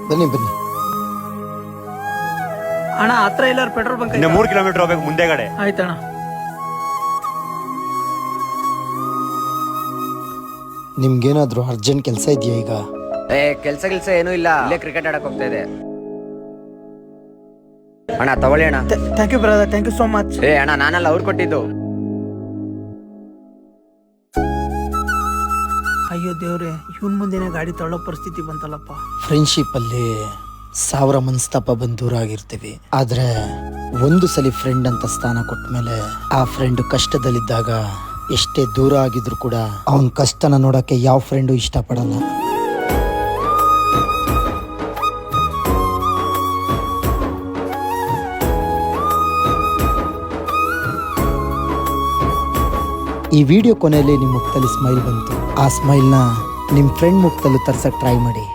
ಬನ್ನಿ ಬನ್ನಿ. ಅಣ್ಣ ಹತ್ರ ಎಲ್ಲಾರು ಪೆಟ್ರೋಲ್ ಬಂಕ್ ಇನ್ನು 3 ಕಿಲೋಮೀಟರ್ ಹೋಗ್ಬೇಕು ಮುಂದೆ ಕಡೆ. ಆಯ್ತಣ್ಣ. ನಿಮ್ಗೇನಾದ್ರೂ ಅರ್ಜೆಂಟ್ ಕೆಲಸ ಇದೆಯಾ ಈಗ? ಕೆಲ್ಸ ಏನೂ ಇಲ್ಲ, ಇಲ್ಲೇ ಕ್ರಿಕೆಟ್ ಆಡಕ್ ಹೋಗ್ತಾ ಇದೆ. ಅಣ್ಣ ತಗೊಳ್ಳಿ ಅಣ್ಣ. Thank you brother, thank you so much. ಅಣ್ಣ ನಾನಲ್ಲ, ಅವ್ರು ಕೊಟ್ಟಿದ್ದು. ಅಯ್ಯೋ ದೇವ್ರೆ, ಇವನ್ ಮುಂದೆನೆ ಗಾಡಿ ತಳ್ಳೋ ಪರಿಸ್ಥಿತಿ ಬಂತಲ್ಲಪ್ಪ. ಫ್ರೆಂಡ್ಶಿಪ್ ಅಲ್ಲಿ 1000 ಮನಸ್ತಾಪ ಬಂದು ದೂರ ಆಗಿರ್ತೀವಿ. ಆದ್ರೆ ಒಂದು ಸಲಿ ಫ್ರೆಂಡ್ ಅಂತ ಸ್ಥಾನ ಕೊಟ್ಮೇಲೆ ಆ ಫ್ರೆಂಡ್ ಕಷ್ಟದಲ್ಲಿದ್ದಾಗ ಎಷ್ಟೇ ದೂರ ಆಗಿದ್ರು ಕೂಡ ಅವನ್ ಕಷ್ಟನ ನೋಡಕ್ಕೆ ಯಾವ ಫ್ರೆಂಡು ಇಷ್ಟಪಡಲ್ಲ. ಈ ವಿಡಿಯೋ ಕೊನೆಯಲ್ಲಿ ನಿಮ್ಮ ಮುಖದಲ್ಲಿ ಸ್ಮೈಲ್ ಬಂತು. ಆ ಸ್ಮೈಲ್ನ ನಿಮ್ಮ ಫ್ರೆಂಡ್ ಮುಖದಲ್ಲೂ ತರ್ಸಕ್ ಟ್ರೈ ಮಾಡಿ.